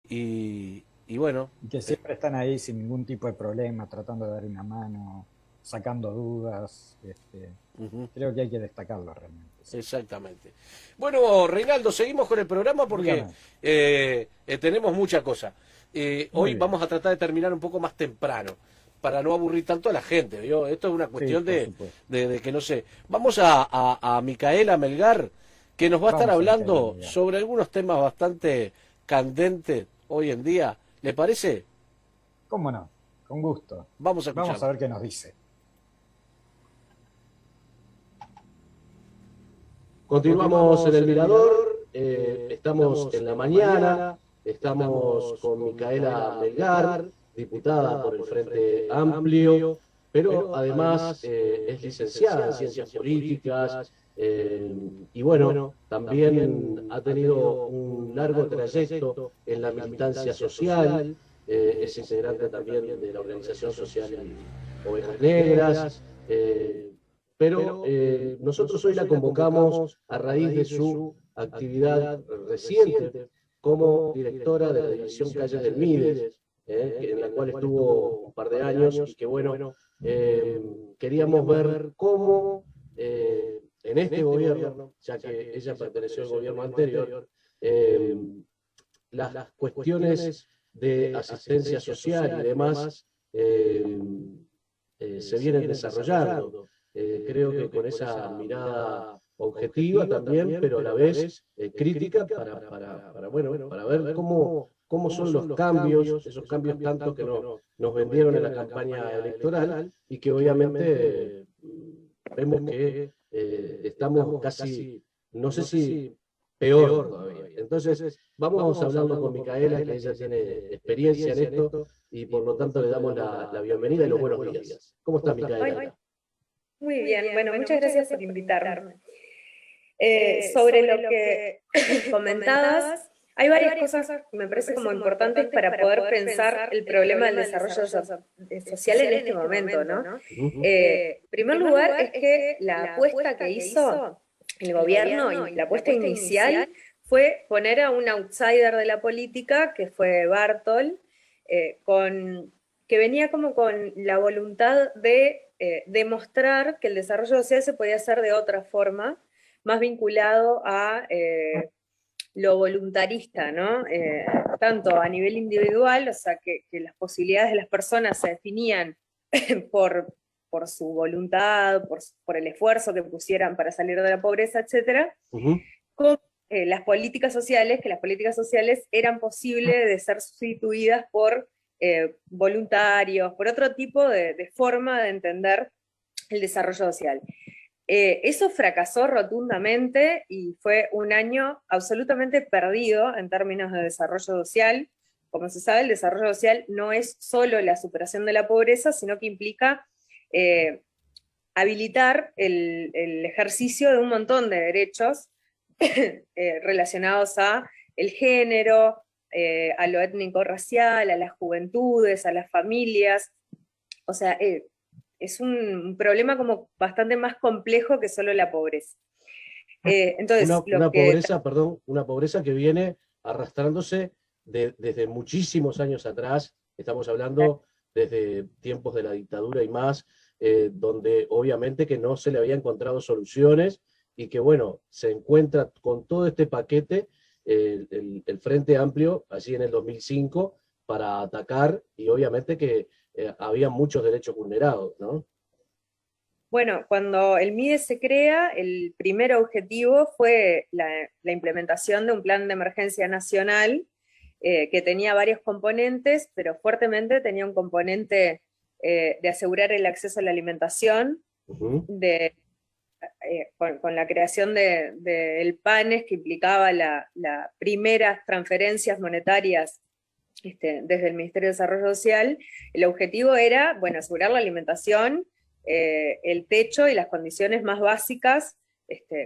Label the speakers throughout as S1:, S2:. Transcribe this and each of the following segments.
S1: y bueno,
S2: Y que siempre están ahí sin ningún tipo de problema, tratando de dar una mano, sacando dudas.
S1: ujú,
S2: Creo que hay que destacarlo realmente, sí.
S1: exactamente. Bueno, Reinaldo, seguimos con el programa porque
S2: Dígame.
S1: tenemos mucha cosa.
S2: Muy
S1: Hoy
S2: bien.
S1: vamos a tratar de terminar un poco más temprano, para no aburrir tanto a la gente, ¿vio? Esto es una
S2: Sí,
S1: cuestión
S2: por supuesto.
S1: de que no sé. Vamos a Micaela Melgar, que nos va a estar
S2: Vamos a Micaela
S1: hablando
S2: Melgar.
S1: sobre algunos temas bastante candentes hoy en día. ¿Le parece?
S2: ¿Cómo no? Con gusto.
S1: Vamos a
S2: Vamos a
S1: escucharla.
S2: ver qué nos dice.
S3: Continuamos en el Mirador, estamos en la mañana, estamos con Micaela Melgar, diputada por el Frente Amplio, pero además es licenciada en Ciencias Políticas y bueno, también ha tenido un largo trayecto en la militancia social, es integrante también de la organización social Ovejas Negras. Pero nosotros hoy la convocamos a raíz de su actividad reciente como directora de la División Calles del Mides, en la cual estuvo un par de años y que bueno, queríamos ver cómo en este gobierno, ya que ella perteneció al gobierno anterior, eh, las cuestiones de asistencia social y demás eh, se vienen desarrollando. Creo que con esa mirada objetiva también, pero a la vez crítica bueno, para ver cómo son los cambios, esos cambios tanto que nos vendieron en la campaña electoral y que obviamente vemos que estamos casi, no sé si peor todavía. Entonces, vamos hablando con Micaela, que ella tiene experiencia en esto y por lo tanto le damos la bienvenida y los buenos días. ¿Cómo estás,
S4: Ay,
S3: Micaela?
S4: muy bien, bueno, muchas gracias por invitarme. Sobre lo que comentabas, hay varias cosas que me parece como importantes para poder pensar el problema del desarrollo social en este momento, ¿no? En primer lugar, es que la apuesta que hizo el gobierno y la apuesta inicial fue poner a un outsider de la política, que fue Bartol, que venía como con la voluntad de demostrar que el desarrollo social se podía hacer de otra forma, más vinculado a lo voluntarista, ¿no? Tanto a nivel individual, o sea, que las posibilidades de las personas se definían por, por su voluntad, por el esfuerzo que pusieran para salir de la pobreza, etcétera,
S3: Uh -huh.
S4: con las políticas sociales, que las políticas sociales eran posibles de ser sustituidas por voluntarios, por otro tipo de forma de entender el desarrollo social. Eso fracasó rotundamente y fue un año absolutamente perdido en términos de desarrollo social. Como se sabe, el desarrollo social no es solo la superación de la pobreza, sino que implica habilitar el ejercicio de un montón de derechos relacionados a el género, a lo étnico-racial, a las juventudes, a las familias. O sea, es un problema como bastante más complejo que solo la pobreza. Entonces, lo
S3: Una
S4: que...
S3: pobreza, perdón, una pobreza que viene arrastrándose desde muchísimos años atrás, estamos hablando desde tiempos de la dictadura y más, donde obviamente que no se le había encontrado soluciones y que bueno, se encuentra con todo este paquete el Frente Amplio allí en el 2005 para atacar y obviamente que había muchos derechos vulnerados, ¿no?
S4: Bueno, cuando el MIDE se crea, el primer objetivo fue la implementación de un plan de emergencia nacional que tenía varios componentes, pero fuertemente tenía un componente de asegurar el acceso a la alimentación,
S3: Uh -huh.
S4: con la creación del PANES, que implicaba las primeras transferencias monetarias desde el Ministerio de Desarrollo Social. El objetivo era, bueno, asegurar la alimentación, el techo y las condiciones más básicas,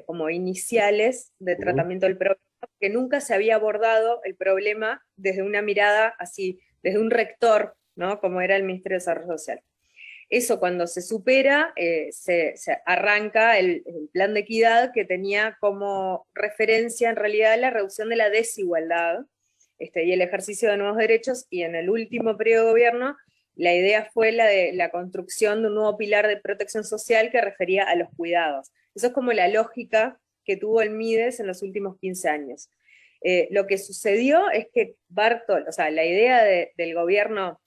S4: como iniciales de
S3: Uh -huh.
S4: tratamiento del problema, que nunca se había abordado el problema desde una mirada así, desde un rector, ¿no? Como era el Ministerio de Desarrollo Social. Eso, cuando se supera, se arranca el plan de equidad, que tenía como referencia en realidad la reducción de la desigualdad y el ejercicio de nuevos derechos, y en el último periodo de gobierno la idea fue la de la construcción de un nuevo pilar de protección social que refería a los cuidados. Eso es como la lógica que tuvo el MIDES en los últimos 15 años. Lo que sucedió es que Bartol, o sea, la idea del gobierno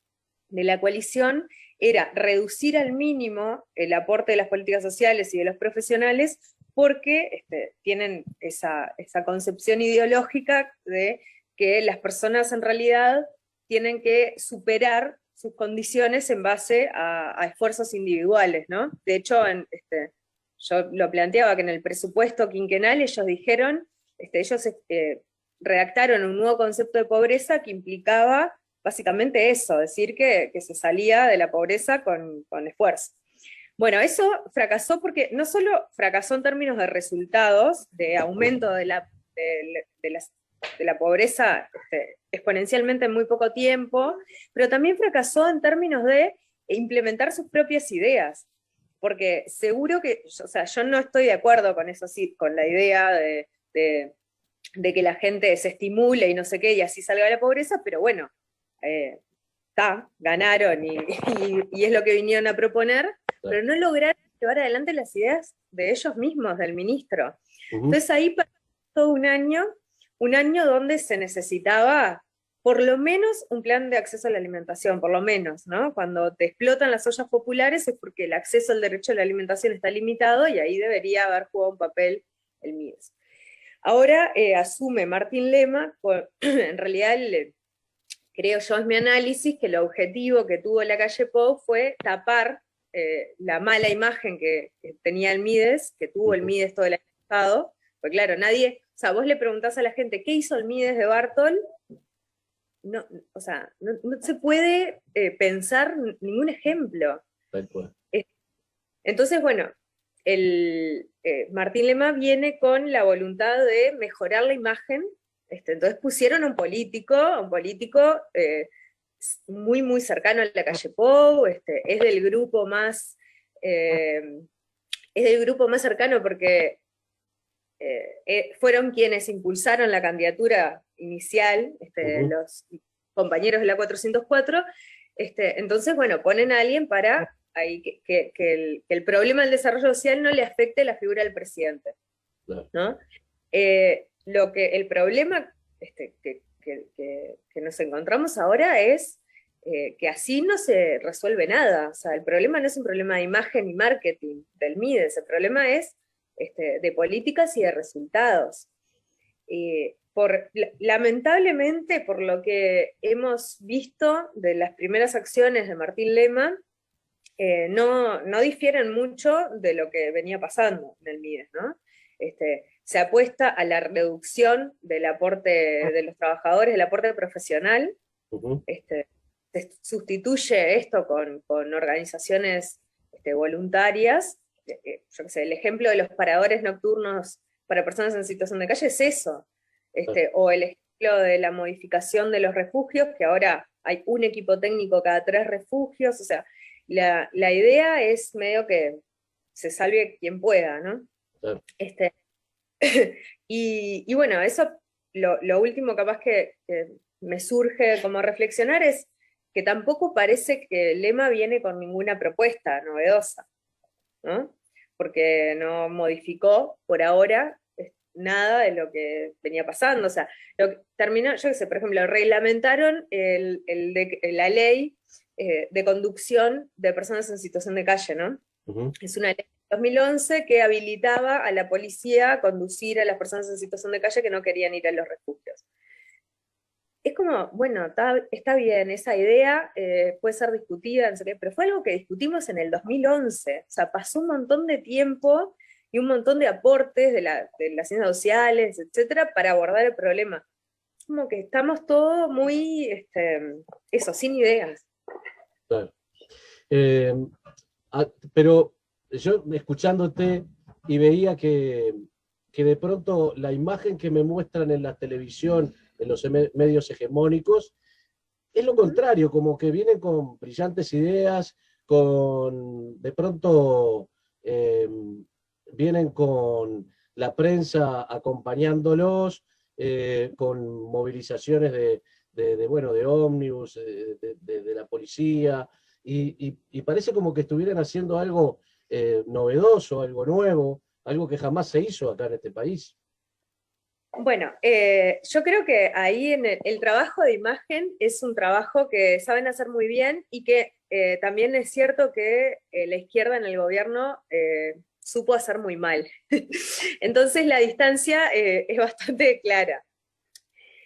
S4: de la coalición era reducir al mínimo el aporte de las políticas sociales y de los profesionales, porque tienen esa concepción ideológica de que las personas en realidad tienen que superar sus condiciones en base a esfuerzos individuales, ¿no? De hecho, yo lo planteaba que en el presupuesto quinquenal ellos dijeron, ellos redactaron un nuevo concepto de pobreza que implicaba básicamente eso, decir que se salía de la pobreza con esfuerzo. Bueno, eso fracasó porque no solo fracasó en términos de resultados, de aumento de la pobreza exponencialmente en muy poco tiempo, pero también fracasó en términos de implementar sus propias ideas. Porque seguro que, o sea, yo no estoy de acuerdo con eso, sí, con la idea de que la gente se estimule y no sé qué, y así salga de la pobreza, pero bueno, ganaron y es lo que vinieron a proponer, pero no lograron llevar adelante las ideas de ellos mismos, del ministro. Entonces ahí pasó todo un año donde se necesitaba por lo menos un plan de acceso a la alimentación, por lo menos, ¿no? Cuando te explotan las ollas populares es porque el acceso al derecho a la alimentación está limitado y ahí debería haber jugado un papel el MIDES. Ahora asume Martín Lema, en realidad creo yo, es mi análisis, que el objetivo que tuvo la calle Pou fue tapar la mala imagen que tenía el MIDES, que tuvo el MIDES todo el año pasado, porque claro, nadie, o sea, vos le preguntás a la gente, ¿qué hizo el MIDES de Bartol? No, o sea, no se puede pensar ningún ejemplo. Entonces, bueno, Martín Lema viene con la voluntad de mejorar la imagen. Entonces pusieron un político muy, muy cercano a la calle Pou, es del grupo más cercano porque fueron quienes impulsaron la candidatura inicial, los compañeros de la 404, entonces, bueno, ponen a alguien para que el problema del desarrollo social no le afecte la figura del presidente, ¿no? El problema que nos encontramos ahora es que así no se resuelve nada. O sea, el problema no es un problema de imagen y marketing del MIDES, el problema es de políticas y de resultados. Lamentablemente, por lo que hemos visto de las primeras acciones de Martín Lema, no difieren mucho de lo que venía pasando en el MIDES, ¿no? Se apuesta a la reducción del aporte de los trabajadores, del aporte profesional, se sustituye esto con organizaciones voluntarias. Yo qué sé, el ejemplo de los paradores nocturnos para personas en situación de calle es eso, o el ejemplo de la modificación de los refugios, que ahora hay un equipo técnico cada 3 refugios, o sea, la idea es medio que se salve quien pueda, ¿no? Claro. Y bueno, eso, lo último capaz que me surge como reflexionar es que tampoco parece que Lema viene con ninguna propuesta novedosa, ¿no? Porque no modificó por ahora nada de lo que venía pasando. O sea, terminó, yo qué sé, por ejemplo, reglamentaron la ley de conducción de personas en situación de calle, ¿no? Es una ley de 2011 que habilitaba a la policía a conducir a las personas en situación de calle que no querían ir a los refugios. Es como, bueno, está bien, esa idea puede ser discutida, no sé qué, pero fue algo que discutimos en el 2011, o sea, pasó un montón de tiempo y un montón de aportes de las ciencias sociales, etcétera, para abordar el problema. Como que estamos todos muy, sin ideas.
S3: Claro. Pero yo escuchándote y veía que de pronto la imagen que me muestran en la televisión, en los medios hegemónicos, es lo contrario, como que vienen con brillantes ideas, de pronto vienen con la prensa acompañándolos, con movilizaciones bueno, de ómnibus, de la policía, y parece como que estuvieran haciendo algo novedoso, algo nuevo, algo que jamás se hizo acá en este país.
S4: Bueno, yo creo que ahí en el trabajo de imagen es un trabajo que saben hacer muy bien y que también es cierto que la izquierda en el gobierno supo hacer muy mal. Entonces la distancia es bastante clara.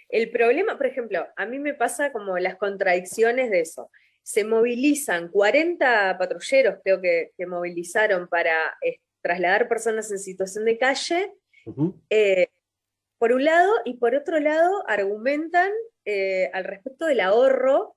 S4: El problema, por ejemplo, a mí me pasa como las contradicciones de eso. Se movilizan 40 patrulleros, creo que movilizaron para trasladar personas en situación de calle, por un lado, y por otro lado argumentan al respecto del ahorro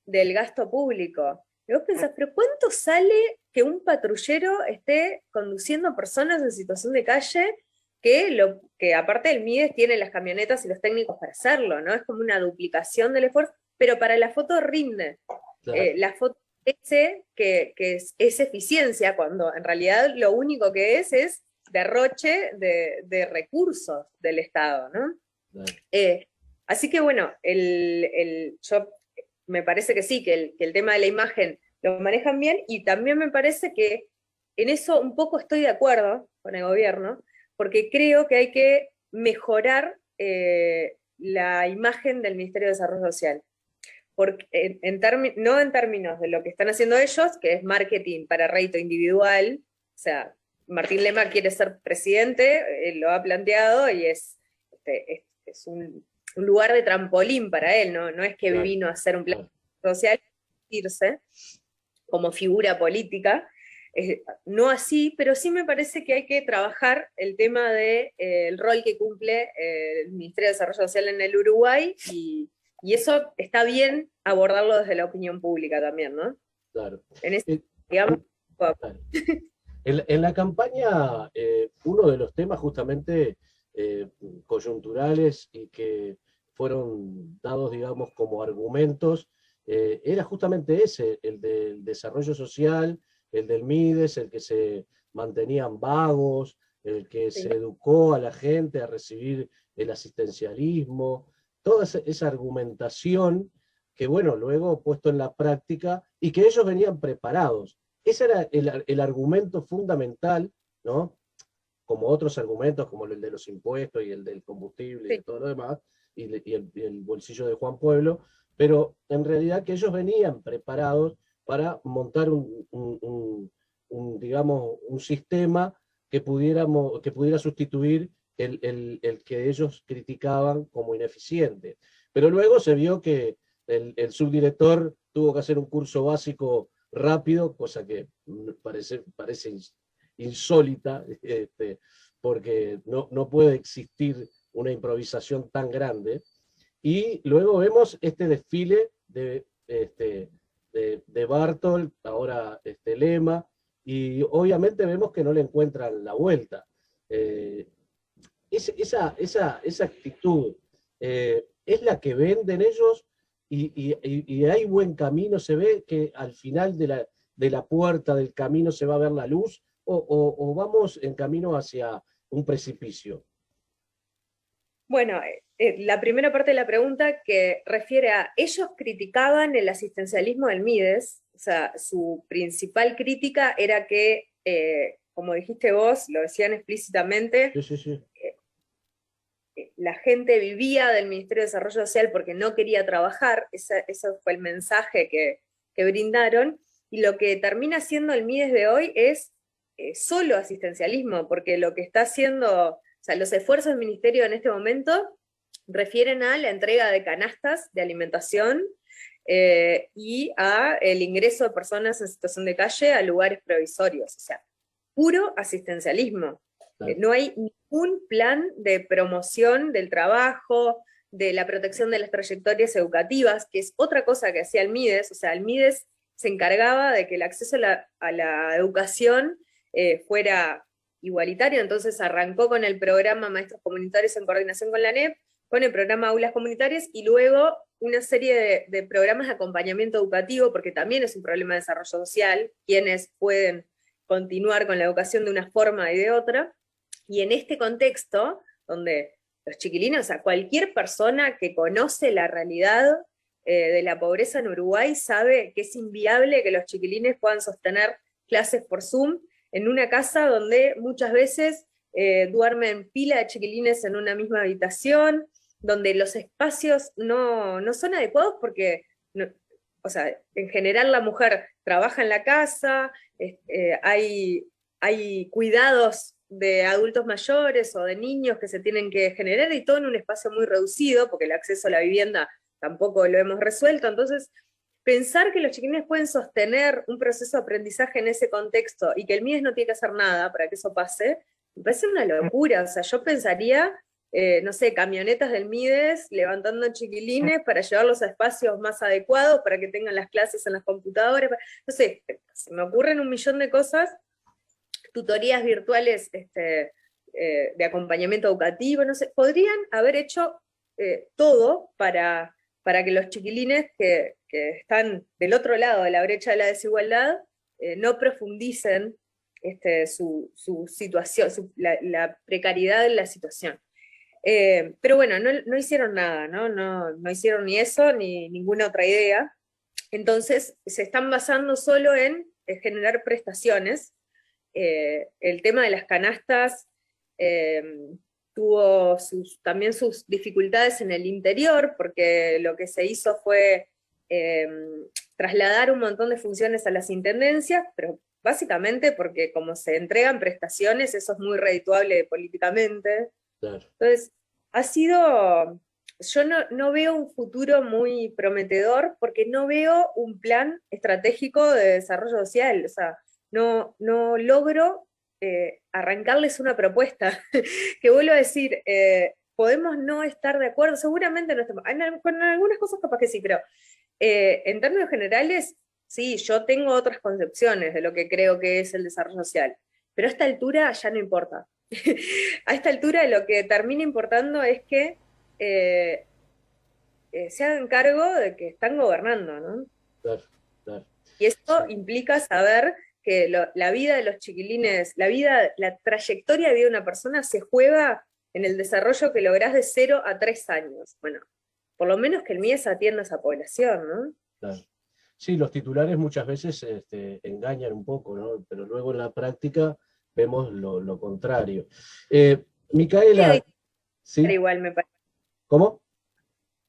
S4: del gasto público. Y vos pensás, pero ¿cuánto sale que un patrullero esté conduciendo personas en situación de calle que aparte del MIDES tiene las camionetas y los técnicos para hacerlo, ¿no? Es como una duplicación del esfuerzo, pero para la foto rinde.
S3: Claro.
S4: La foto dice que es eficiencia, cuando en realidad lo único que es derroche de recursos del Estado, ¿no? Claro. Así que bueno, yo me parece que sí, que el tema de la imagen lo manejan bien, y también me parece que en eso un poco estoy de acuerdo con el gobierno, porque creo que hay que mejorar la imagen del Ministerio de Desarrollo Social. Porque no en términos de lo que están haciendo ellos, que es marketing para rédito individual, o sea, Martín Lema quiere ser presidente, lo ha planteado, y es un lugar de trampolín para él, no es que vino a hacer un plan social, irse como figura política, no así, pero sí me parece que hay que trabajar el tema del rol que cumple el Ministerio de Desarrollo Social en el Uruguay, y eso está bien abordarlo desde la opinión pública también, ¿no?
S3: Claro.
S4: En ese, digamos,
S3: claro. En la campaña, uno de los temas justamente coyunturales y que fueron dados, digamos, como argumentos, era justamente ese, el del desarrollo social, el del MIDES, el que se mantenían vagos, el que se educó a la gente a recibir el asistencialismo, toda esa argumentación que, bueno, luego puesto en la práctica, y que ellos venían preparados. Ese era el argumento fundamental, ¿no? Como otros argumentos, como el de los impuestos y el del combustible y todo lo demás, y el bolsillo de Juan Pueblo, pero en realidad que ellos venían preparados para montar digamos, un sistema que pudiera sustituir el que ellos criticaban como ineficiente. Pero luego se vio que el subdirector tuvo que hacer un curso básico rápido, cosa que parece insólita, porque no puede existir una improvisación tan grande. Y luego vemos este desfile de Bartol, ahora Lema, y obviamente vemos que no le encuentran la vuelta. Esa actitud es la que venden ellos, y hay buen camino, se ve que al final de la puerta del camino se va a ver la luz, o vamos en camino hacia un precipicio.
S4: Bueno, la primera parte de la pregunta, que refiere a, ellos criticaban el asistencialismo del MIDES, o sea, su principal crítica era que, como dijiste vos, lo decían explícitamente,
S3: sí.
S4: La gente vivía del Ministerio de Desarrollo Social porque no quería trabajar, ese fue el mensaje que brindaron, y lo que termina siendo el MIDES de hoy es solo asistencialismo, porque lo que está haciendo, o sea, los esfuerzos del Ministerio en este momento refieren a la entrega de canastas de alimentación y a el ingreso de personas en situación de calle a lugares provisorios, o sea, puro asistencialismo. No hay ningún plan de promoción del trabajo, de la protección de las trayectorias educativas, que es otra cosa que hacía el MIDES. O sea, el MIDES se encargaba de que el acceso a la educación fuera igualitario, entonces arrancó con el programa Maestros Comunitarios en coordinación con la ANEP, con el programa Aulas Comunitarias, y luego una serie de programas de acompañamiento educativo, porque también es un problema de desarrollo social, quienes pueden continuar con la educación de una forma y de otra. Y en este contexto, donde los chiquilines, o sea, cualquier persona que conoce la realidad de la pobreza en Uruguay sabe que es inviable que los chiquilines puedan sostener clases por Zoom en una casa donde muchas veces duermen pila de chiquilines en una misma habitación, donde los espacios no son adecuados porque, o sea, en general la mujer trabaja en la casa, hay cuidados de adultos mayores o de niños que se tienen que generar y todo en un espacio muy reducido, porque el acceso a la vivienda tampoco lo hemos resuelto. Entonces, pensar que los chiquilines pueden sostener un proceso de aprendizaje en ese contexto y que el MIDES no tiene que hacer nada para que eso pase, me parece una locura. O sea, yo pensaría, no sé, camionetas del MIDES levantando chiquilines para llevarlos a espacios más adecuados, para que tengan las clases en las computadoras. No sé, se me ocurren un millón de cosas, tutorías virtuales de acompañamiento educativo, no sé, podrían haber hecho todo para que los chiquilines que están del otro lado de la brecha de la desigualdad no profundicen su situación, la precariedad de la situación. Pero bueno, no hicieron nada, no hicieron ni eso ni ninguna otra idea. Entonces se están basando solo en generar prestaciones. El tema de las canastas tuvo también sus dificultades en el interior, porque lo que se hizo fue trasladar un montón de funciones a las intendencias, pero básicamente porque como se entregan prestaciones, eso es muy redituable políticamente.
S3: Claro.
S4: Entonces, yo no veo un futuro muy prometedor, porque no veo un plan estratégico de desarrollo social, o sea, no logro arrancarles una propuesta, que vuelvo a decir, podemos no estar de acuerdo, seguramente no estamos, con algunas cosas capaz que sí, pero en términos generales, sí, yo tengo otras concepciones de lo que creo que es el desarrollo social, pero a esta altura ya no importa. A esta altura lo que termina importando es que se hagan cargo de que están gobernando, ¿no?
S3: Claro, claro.
S4: Y eso implica saber que la vida de los chiquilines, la trayectoria de vida de una persona se juega en el desarrollo que lográs de 0 a 3 años. Bueno, por lo menos que el MIES atienda a esa población, ¿no?
S3: Claro. Sí, los titulares muchas veces engañan un poco, ¿no? Pero luego en la práctica vemos lo contrario. Micaela, ¿sí?
S4: Igual me parece.
S3: ¿Cómo?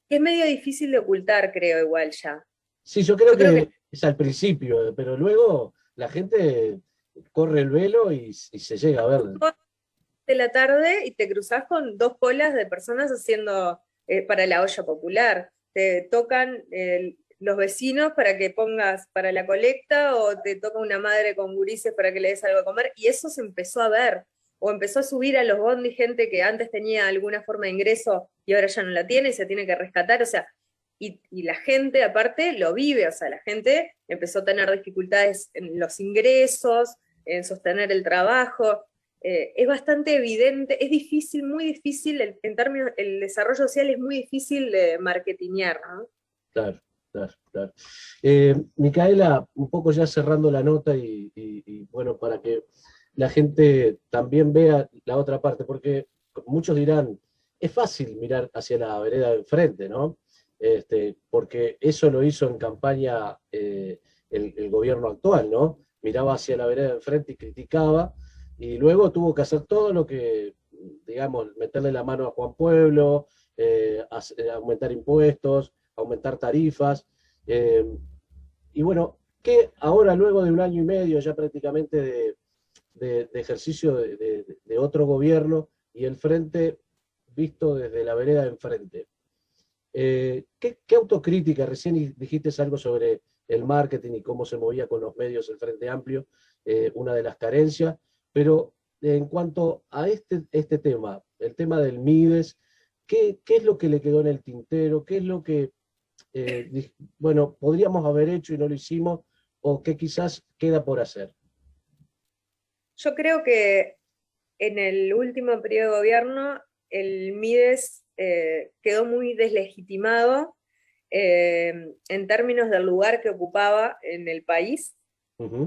S4: Es medio difícil de ocultar, creo, igual ya.
S3: Sí, yo creo que es al principio, pero luego la gente corre el velo y se llega a ver.
S4: De la tarde y te cruzás con 2 colas de personas haciendo para la olla popular. Te tocan los vecinos para que pongas para la colecta, o te toca una madre con gurises para que le des algo de comer, y eso se empezó a ver, o empezó a subir a los bondi gente que antes tenía alguna forma de ingreso y ahora ya no la tiene y se tiene que rescatar, o sea, y la gente aparte lo vive, o sea, la gente empezó a tener dificultades en los ingresos, en sostener el trabajo. Es bastante evidente, es difícil, muy difícil, en términos, el desarrollo social es muy difícil de marketingear, ¿no?
S3: Claro, claro, claro. Micaela, un poco ya cerrando la nota y bueno, para que la gente también vea la otra parte, porque muchos dirán, es fácil mirar hacia la vereda de enfrente, ¿no? Porque eso lo hizo en campaña el gobierno actual, ¿no? Miraba hacia la vereda de enfrente y criticaba, y luego tuvo que hacer todo lo que, digamos, meterle la mano a Juan Pueblo, aumentar impuestos, aumentar tarifas, y bueno, que ahora luego de un año y medio ya prácticamente de ejercicio de otro gobierno y el frente visto desde la vereda de enfrente, ¿qué autocrítica? Recién dijiste algo sobre el marketing y cómo se movía con los medios el Frente Amplio, una de las carencias, pero en cuanto a este tema, el tema del MIDES, ¿qué es lo que le quedó en el tintero? ¿Qué es lo que, bueno, podríamos haber hecho y no lo hicimos, o que quizás queda por hacer?
S4: Yo creo que en el último periodo de gobierno el MIDES quedó muy deslegitimado en términos del lugar que ocupaba en el país,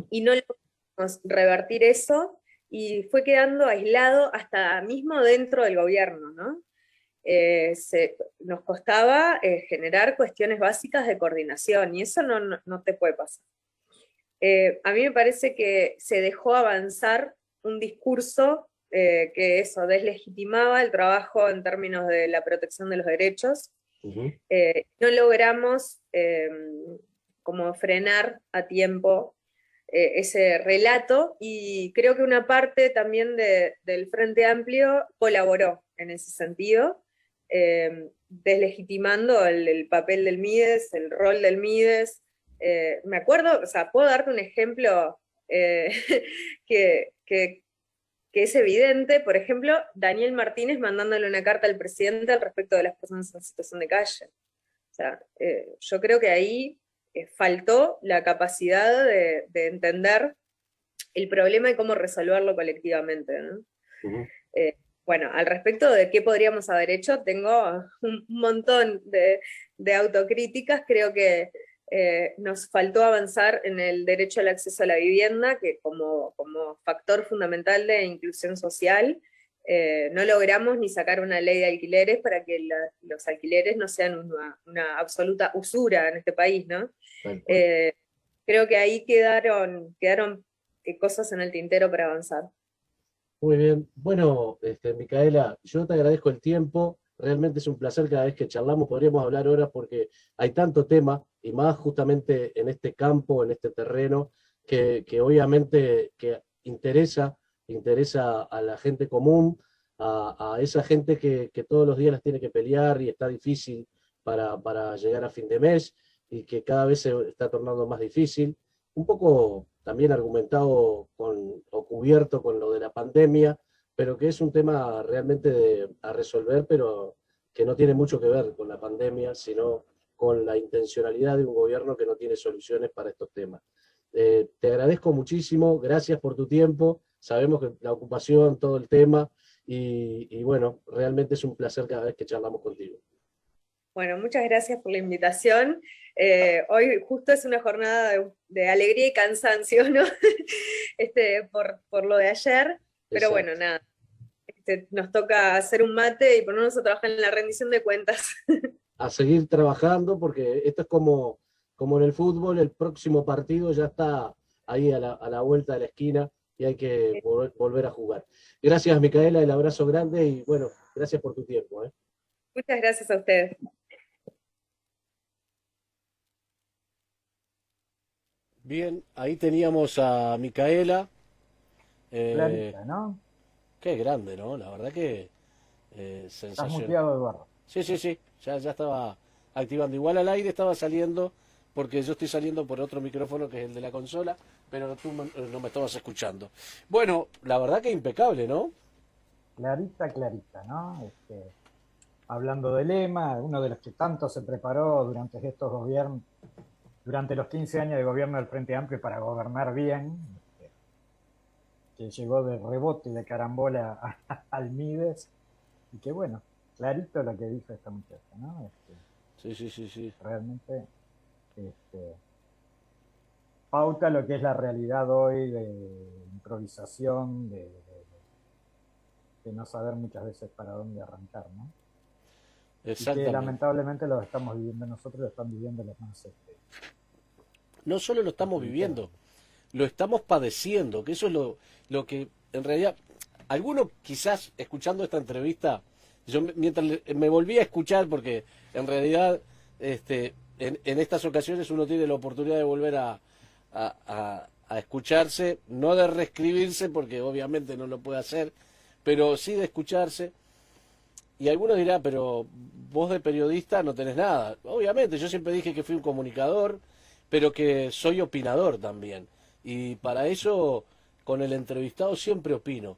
S4: y no logramos revertir eso, y fue quedando aislado hasta mismo dentro del gobierno, ¿no? nos costaba generar cuestiones básicas de coordinación, y eso no te puede pasar. A mí me parece que se dejó avanzar un discurso que eso deslegitimaba el trabajo en términos de la protección de los derechos. No logramos como frenar a tiempo ese relato, y creo que una parte también del Frente Amplio colaboró en ese sentido, deslegitimando el papel del MIDES, el rol del MIDES. Me acuerdo, o sea, puedo darte un ejemplo que es evidente, por ejemplo, Daniel Martínez mandándole una carta al presidente al respecto de las personas en situación de calle. O sea, yo creo que ahí faltó la capacidad de entender el problema y cómo resolverlo colectivamente, ¿no? Bueno, al respecto de qué podríamos haber hecho, tengo un montón de autocríticas. Creo que nos faltó avanzar en el derecho al acceso a la vivienda, que como factor fundamental de inclusión social, no logramos ni sacar una ley de alquileres para que los alquileres no sean una absoluta usura en este país, ¿no? Creo que ahí quedaron cosas en el tintero para avanzar.
S3: Muy bien. Bueno, Micaela, yo te agradezco el tiempo. Realmente es un placer cada vez que charlamos. Podríamos hablar horas porque hay tanto tema, y más justamente en este campo, en este terreno, que obviamente que interesa a la gente común, a esa gente que todos los días las tiene que pelear y está difícil para llegar a fin de mes, y que cada vez se está tornando más difícil. Un poco también argumentado o cubierto con lo de la pandemia, pero que es un tema realmente a resolver, pero que no tiene mucho que ver con la pandemia, sino con la intencionalidad de un gobierno que no tiene soluciones para estos temas. Te agradezco muchísimo, gracias por tu tiempo, sabemos que la ocupación, todo el tema, y bueno, realmente es un placer cada vez que charlamos contigo.
S4: Bueno, muchas gracias por la invitación. Hoy justo es una jornada de alegría y cansancio, ¿no? Por lo de ayer, pero
S3: Exacto.
S4: bueno, nada. Nos toca hacer un mate y ponernos a trabajar en la rendición de cuentas.
S3: A seguir trabajando, porque esto es como en el fútbol, el próximo partido ya está ahí a la vuelta de la esquina y hay que volver a jugar. Gracias, Micaela, el abrazo grande y bueno, gracias por tu tiempo.
S4: Muchas gracias a ustedes.
S1: Bien, ahí teníamos a Micaela.
S2: Clarita, ¿no?
S1: Qué grande, ¿no? La verdad que
S2: Estás
S1: sensación.
S2: muteado, Eduardo.
S1: Sí, ya estaba activando. Igual al aire estaba saliendo, porque yo estoy saliendo por otro micrófono que es el de la consola, pero tú no me estabas escuchando. Bueno, la verdad que impecable, ¿no?
S2: Clarita, ¿no? Hablando de lema, uno de los que tanto se preparó durante estos gobiernos, durante los 15 años de gobierno del Frente Amplio para gobernar bien, que llegó de rebote y de carambola al MIDES, y que bueno, clarito lo que dijo esta muchacha, ¿no?
S1: Sí.
S2: Realmente pauta lo que es la realidad hoy de improvisación, de no saber muchas veces para dónde arrancar, ¿no? Y que lamentablemente lo estamos viviendo nosotros, lo están viviendo los más.
S1: No solo lo estamos viviendo, lo estamos padeciendo, que eso es lo que en realidad, algunos quizás escuchando esta entrevista, yo mientras me volví a escuchar, porque en realidad en estas ocasiones uno tiene la oportunidad de volver a escucharse, no de reescribirse, porque obviamente no lo puede hacer, pero sí de escucharse. Y algunos dirán, pero vos de periodista no tenés nada. Obviamente, yo siempre dije que fui un comunicador, pero que soy opinador también. Y para eso, con el entrevistado siempre opino.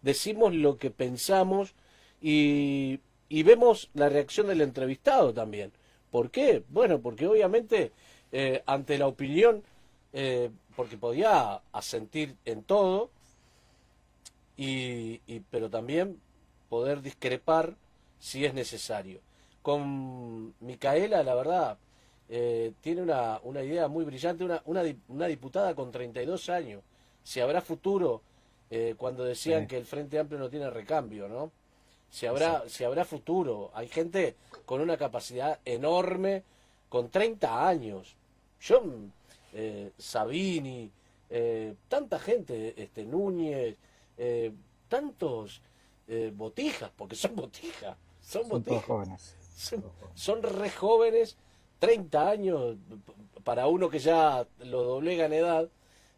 S1: Decimos lo que pensamos y vemos la reacción del entrevistado también. ¿Por qué? Bueno, porque obviamente ante la opinión, porque podía asentir en todo, pero también poder discrepar si es necesario. Con Micaela, la verdad, tiene una idea muy brillante, una diputada con 32 años. Si habrá futuro, cuando decían que el Frente Amplio no tiene recambio, ¿no? si habrá futuro. Hay gente con una capacidad enorme, con 30 años. Yo, Sabini, tanta gente, Núñez, tantos botijas, porque son botijas, son
S2: Son todos
S1: botijas.
S2: jóvenes.
S1: Son re jóvenes, 30 años, para uno que ya lo doblega en edad,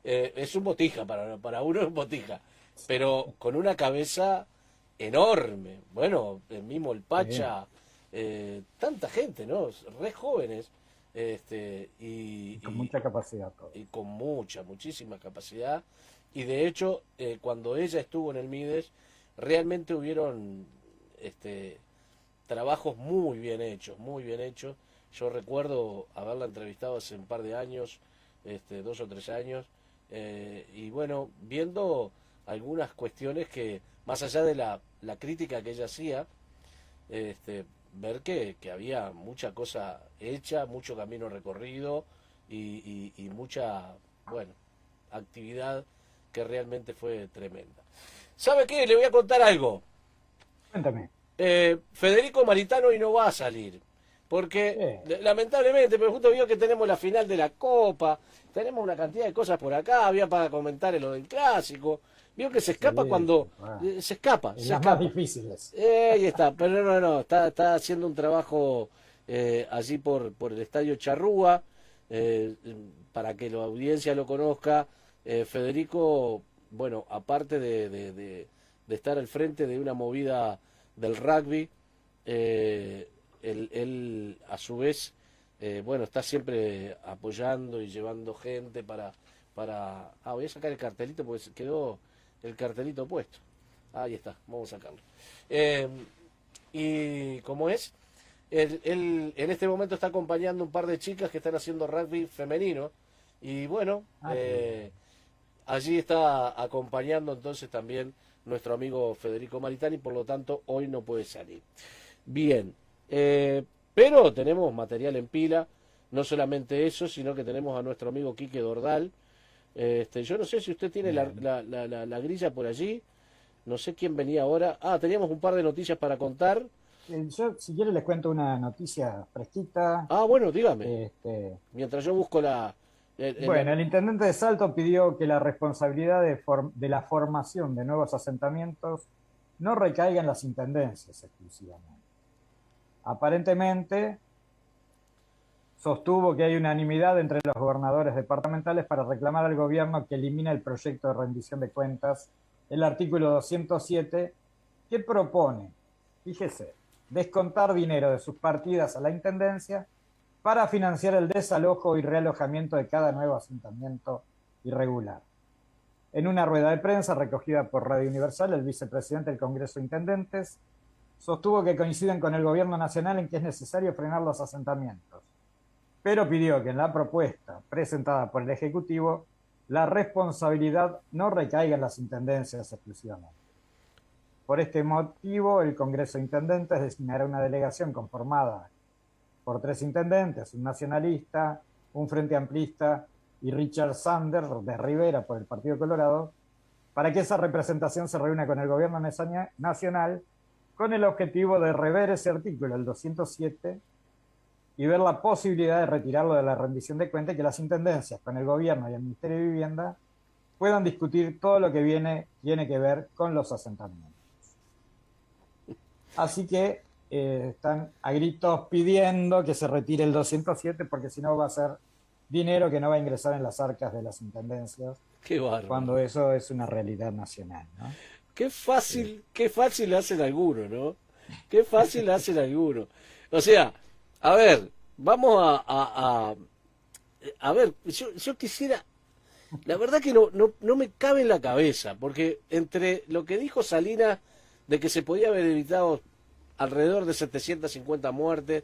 S1: es un botija, para uno es un botija, pero con una cabeza enorme. Bueno, el mismo el Pacha, tanta gente, ¿no? Re jóvenes,
S2: Con mucha capacidad. Todo.
S1: y con muchísima capacidad. Y de hecho, cuando ella estuvo en el Mides, realmente hubieron trabajos muy bien hechos, muy bien hechos. Yo recuerdo haberla entrevistado hace un par de años, 2 o 3 años, y bueno, viendo algunas cuestiones que, más allá de la crítica que ella hacía, ver que había mucha cosa hecha, mucho camino recorrido y mucha, bueno, actividad que realmente fue tremenda. ¿Sabe qué? Le voy a contar algo.
S2: Cuéntame.
S1: Federico Maritano hoy no va a salir, porque lamentablemente, pero justo vio que tenemos la final de la Copa, tenemos una cantidad de cosas por acá, había para comentar lo del clásico, vio que se escapa cuando se escapa.
S2: Las
S1: Se
S2: más
S1: escapa.
S2: difíciles.
S1: Ahí está, pero no, está haciendo un trabajo allí por el Estadio Charrúa, para que la audiencia lo conozca. Federico, bueno, aparte de estar al frente de una movida del rugby, él a su vez, bueno, está siempre apoyando y llevando gente para... voy a sacar el cartelito porque se quedó el cartelito puesto. Ahí está, vamos a sacarlo. Y como es, él en este momento está acompañando un par de chicas que están haciendo rugby femenino. Y bueno, allí está acompañando entonces también nuestro amigo Federico Maritani, por lo tanto hoy no puede salir. Bien, pero tenemos material en pila, no solamente eso, sino que tenemos a nuestro amigo Quique Dordal. Yo no sé si usted tiene la grilla por allí, no sé quién venía ahora. Teníamos un par de noticias para contar.
S2: Yo, si quiere, les cuento una noticia fresquita.
S1: Bueno, dígame. Mientras yo busco
S2: Bueno, el intendente de Salto pidió que la responsabilidad de la formación de nuevos asentamientos no recaiga en las intendencias exclusivamente. Aparentemente, sostuvo que hay unanimidad entre los gobernadores departamentales para reclamar al gobierno que elimine el proyecto de rendición de cuentas, el artículo 207, que propone, fíjese, descontar dinero de sus partidas a la intendencia para financiar el desalojo y realojamiento de cada nuevo asentamiento irregular. En una rueda de prensa recogida por Radio Universal, el vicepresidente del Congreso de Intendentes sostuvo que coinciden con el gobierno nacional en que es necesario frenar los asentamientos, pero pidió que en la propuesta presentada por el Ejecutivo la responsabilidad no recaiga en las intendencias exclusivamente. Por este motivo, el Congreso de Intendentes designará una delegación conformada por 3 intendentes, un nacionalista, un frente amplista y Richard Sanders de Rivera por el Partido Colorado, para que esa representación se reúna con el gobierno nacional con el objetivo de rever ese artículo, el 207, y ver la posibilidad de retirarlo de la rendición de cuentas y que las intendencias con el gobierno y el Ministerio de Vivienda puedan discutir todo lo que tiene que ver con los asentamientos. Así que están a gritos pidiendo que se retire el 207 porque si no va a ser dinero que no va a ingresar en las arcas de las intendencias.
S1: Qué bárbaro.
S2: Cuando eso es una realidad nacional, ¿no?
S1: Qué fácil hacen algunos, ¿no? Qué fácil hacen algunos. O sea, a ver, vamos a ver, yo quisiera, la verdad que no me cabe en la cabeza, porque entre lo que dijo Salinas de que se podía haber evitado alrededor de 750 muertes,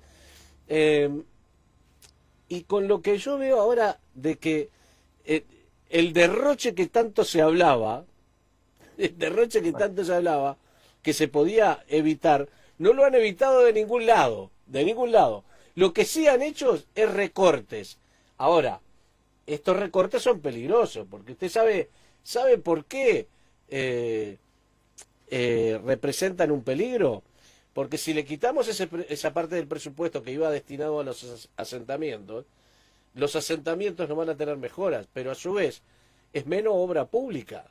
S1: y con lo que yo veo ahora de que el derroche que tanto se hablaba, que se podía evitar, no lo han evitado de ningún lado, Lo que sí han hecho es recortes. Ahora, estos recortes son peligrosos, porque usted sabe por qué representan un peligro, porque si le quitamos esa parte del presupuesto que iba destinado a los asentamientos no van a tener mejoras, pero a su vez es menos obra pública.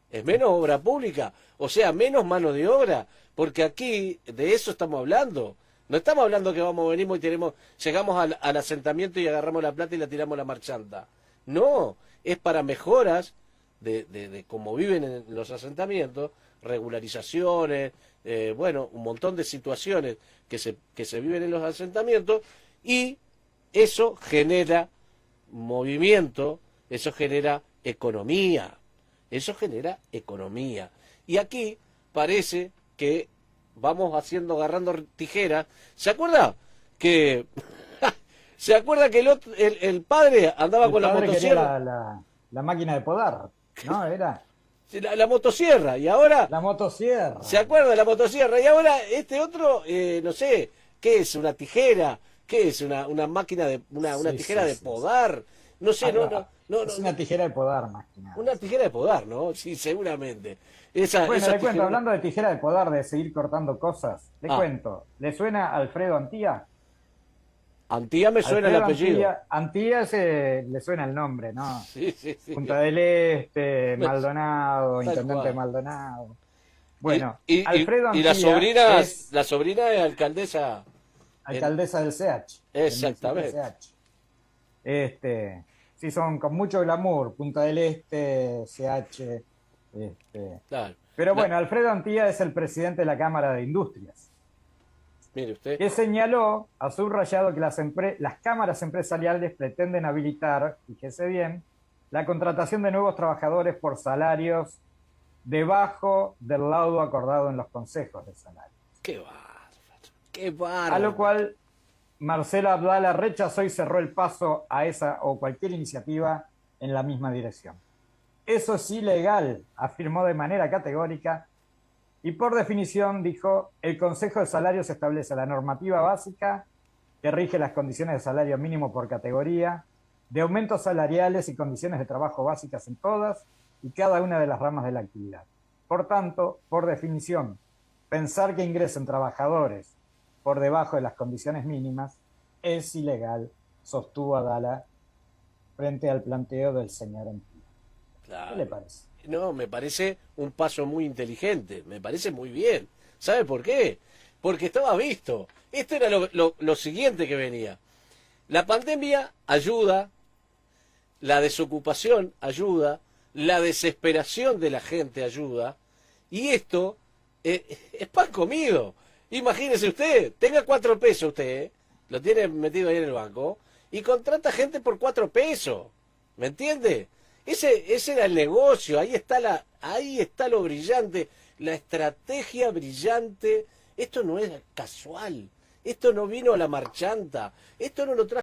S1: Es menos obra pública, o sea, menos mano de obra, porque aquí de eso estamos hablando. No estamos hablando que venimos y llegamos al asentamiento y agarramos la plata y la tiramos a la marchanta. No, es para mejoras de cómo viven en los asentamientos, regularizaciones, bueno, un montón de situaciones que se viven en los asentamientos, y eso genera movimiento, eso genera economía. Eso genera economía. Y aquí parece que vamos agarrando tijeras. ¿Se acuerda que ¿se acuerda que el padre andaba con la motosierra?
S2: La máquina de podar, ¿no? Era
S1: la motosierra, y ahora
S2: la motosierra.
S1: ¿se acuerda de la motosierra? Y ahora este otro, no sé, ¿qué es? ¿Una tijera? ¿Qué es? ¿Una máquina de una tijera de podar? No sé,
S2: es una tijera de podar más que nada.
S1: Una tijera de podar, ¿no? Sí, seguramente.
S2: Bueno, le cuento, hablando de tijera de podar, de seguir cortando cosas, le cuento, ¿le suena Alfredo Antía?
S1: Antía me suena el apellido.
S2: Antía le suena el nombre, ¿no?
S1: Sí.
S2: Punta del Este, Maldonado, intendente Maldonado. Bueno, Alfredo Antía
S1: la sobrina es alcaldesa.
S2: Alcaldesa del CH.
S1: Exactamente.
S2: Sí, son con mucho glamour, Punta del Este, CH.
S1: Claro.
S2: Pero bueno, Alfredo Antía es el presidente de la Cámara de Industrias.
S1: Mire usted.
S2: Que señaló, ha subrayado que las cámaras empresariales pretenden habilitar, fíjese bien, la contratación de nuevos trabajadores por salarios debajo del laudo acordado en los consejos de salario.
S1: ¡Qué bárbaro! ¡Qué bárbaro!
S2: A lo cual Marcela Abdala rechazó y cerró el paso a esa o cualquier iniciativa en la misma dirección. Eso es ilegal, afirmó de manera categórica, y por definición dijo, el Consejo de Salarios establece la normativa básica que rige las condiciones de salario mínimo por categoría, de aumentos salariales y condiciones de trabajo básicas en todas y cada una de las ramas de la actividad. Por tanto, por definición, pensar que ingresen trabajadores por debajo de las condiciones mínimas es ilegal, sostuvo Abdala frente al planteo del señor Antía.
S1: Claro.
S2: ¿Qué le parece?
S1: No, me parece un paso muy inteligente, me parece muy bien. ¿Sabe por qué? Porque estaba visto. Esto era lo siguiente que venía. La pandemia ayuda, la desocupación ayuda, la desesperación de la gente ayuda, y esto es pan comido. Imagínese usted, tenga 4 pesos usted, lo tiene metido ahí en el banco, y contrata gente por 4 pesos. ¿Me entiende? Ese era el negocio, ahí está lo brillante, la estrategia brillante. Esto no es casual, esto no vino a la marchanta, esto no lo trajo